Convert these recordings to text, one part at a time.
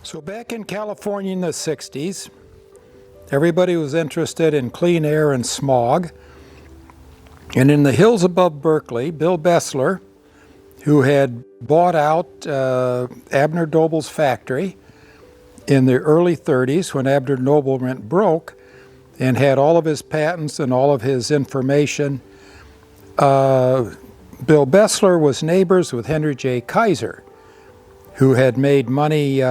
So back in California in the 60s, everybody was interested in clean air and smog. And in the hills above Berkeley, Bill Besler, who had bought out Abner Doble's factory in the early 30s when Abner Doble went broke and had all of his patents and all of his information, Bill Besler was neighbors with Henry Kaiser, who had made money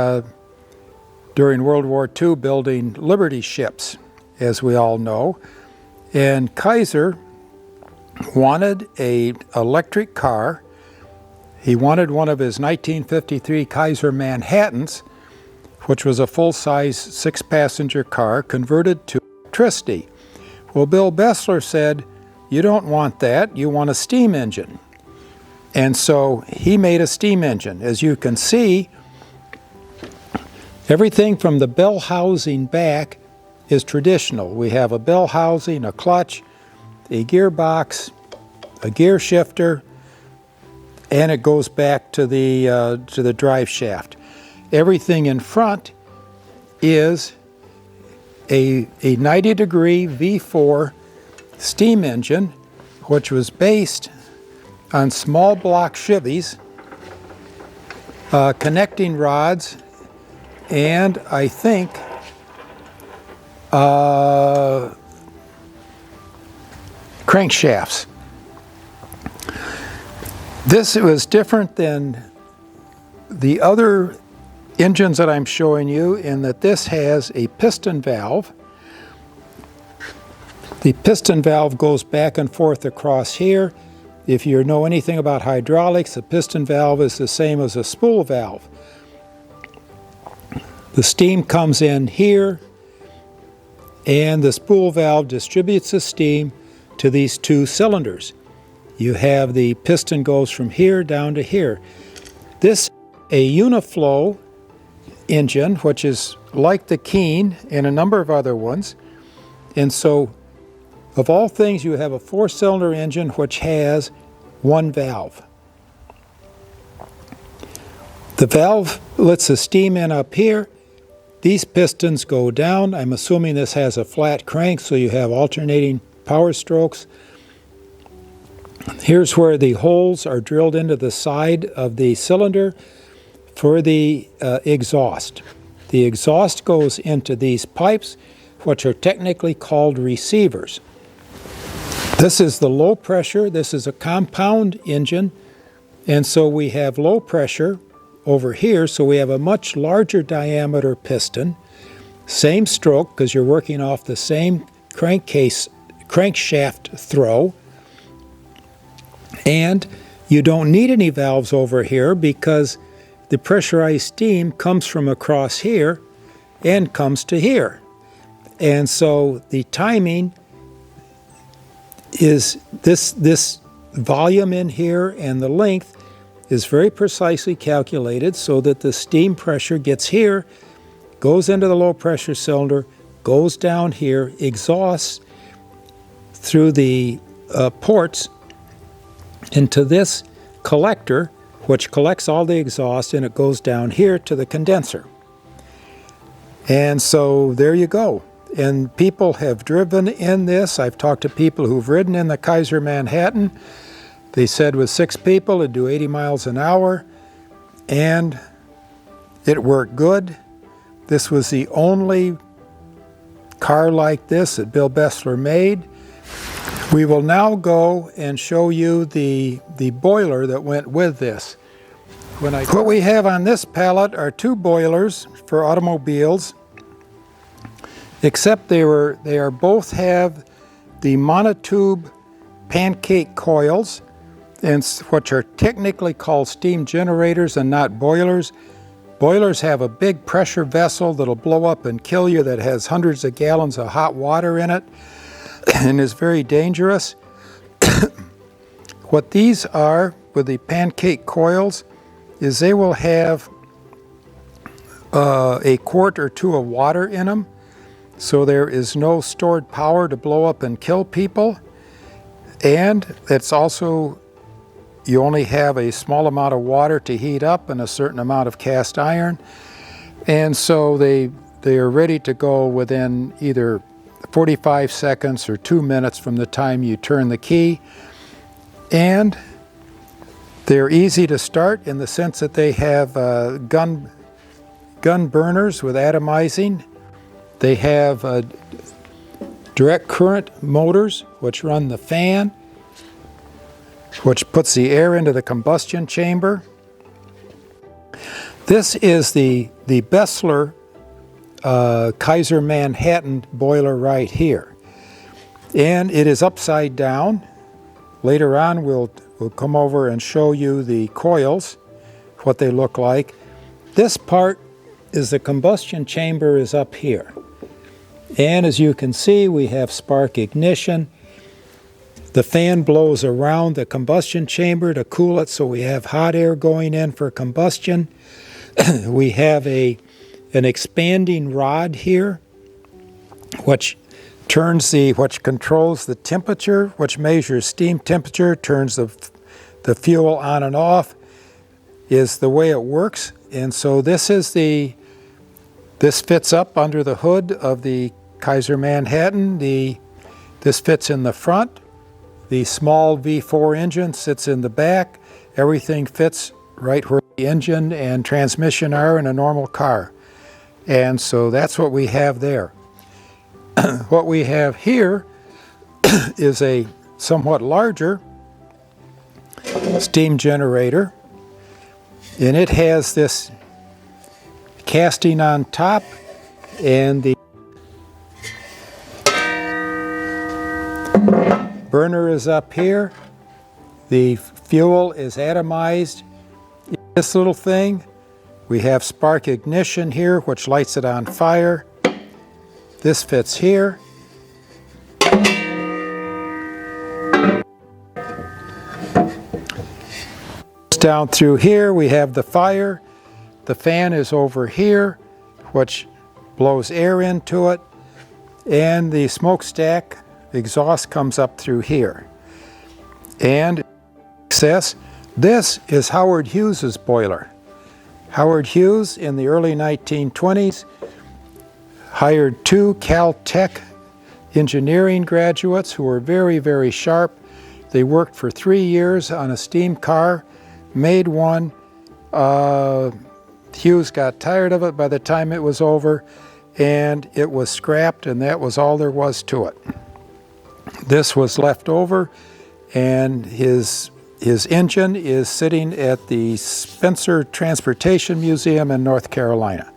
during World War II building Liberty ships, as we all know. And Kaiser wanted an electric car. He wanted one of his 1953 Kaiser Manhattans, which was a full-size 6-passenger car converted to electricity. Well, Bill Besler said, "You don't want that, you want a steam engine." And so he made a steam engine. As you can see, everything from the bell housing back is traditional. We have a bell housing, a clutch, a gearbox, a gear shifter, and it goes back to the drive shaft. Everything in front is a 90-degree V4 steam engine, which was based on small block Chevys, connecting rods, and I think crankshafts. This was different than the other engines that I'm showing you in that this has a piston valve. The piston valve goes back and forth across here. If you know anything about hydraulics, a piston valve is the same as a spool valve. The steam comes in here, and the spool valve distributes the steam to these two cylinders. You have the piston goes from here down to here. This is a uniflow engine, which is like the Keen and a number of other ones. And so, of all things, you have a 4-cylinder engine which has one valve. The valve lets the steam in up here. These pistons go down. I'm assuming this has a flat crank, so you have alternating power strokes. Here's where the holes are drilled into the side of the cylinder for the exhaust. The exhaust goes into these pipes, which are technically called receivers. This is the low pressure. This is a compound engine, and so we have low pressure over here, so we have a much larger diameter piston, same stroke because you're working off the same crankshaft throw, and you don't need any valves over here because the pressurized steam comes from across here and comes to here. And so the timing is this volume in here, and the length is very precisely calculated so that the steam pressure gets here, goes into the low pressure cylinder, goes down here, exhausts through the ports into this collector, which collects all the exhaust, and it goes down here to the condenser. And so there you go. And people have driven in this. I've talked to people who've ridden in the Kaiser Manhattan. They said with 6 people it'd do 80 miles an hour, and it worked good. This was the only car like this that Bill Besler made. We will now go and show you the boiler that went with this. What we have on this pallet are 2 boilers for automobiles, except they both have the monotube pancake coils, and which are technically called steam generators and not boilers. Boilers have a big pressure vessel that'll blow up and kill you that has hundreds of gallons of hot water in it and is very dangerous. What these are with the pancake coils is they will have a quart or 2 of water in them, so there is no stored power to blow up and kill people. And it's also, you only have a small amount of water to heat up and a certain amount of cast iron. And so they are ready to go within either 45 seconds or 2 minutes from the time you turn the key. And they're easy to start in the sense that they have gun burners with atomizing. They have direct current motors which run the fan, which puts the air into the combustion chamber. This is the Besler Kaiser Manhattan boiler right here. And it is upside down. Later on we'll come over and show you the coils, what they look like. This part is the combustion chamber is up here. And as you can see, we have spark ignition. The fan blows around the combustion chamber to cool it, so we have hot air going in for combustion. We have an expanding rod here, which controls the temperature, which measures steam temperature, turns the fuel on and off, is the way it works. And so this fits up under the hood of the Kaiser Manhattan. This fits in the front. The small V4 engine sits in the back. Everything fits right where the engine and transmission are in a normal car. And so that's what we have there. What we have here is a somewhat larger steam generator, and it has this casting on top, and the burner is up here. The fuel is atomized in this little thing. We have spark ignition here, which lights it on fire. This fits here. Down through here we have the fire. The fan is over here, which blows air into it. And the smokestack exhaust comes up through here. And access, this is Howard Hughes's boiler. Howard Hughes in the early 1920s hired 2 Caltech engineering graduates who were very, very sharp. They worked for 3 years on a steam car, made one. Hughes got tired of it by the time it was over, and it was scrapped, and that was all there was to it. This was left over, and his engine is sitting at the Spencer Transportation Museum in North Carolina.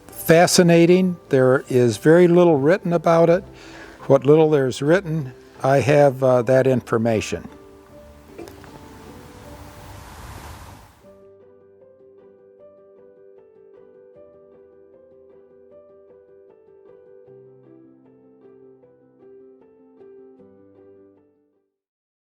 Fascinating. There is very little written about it. What little there's written, I have that information.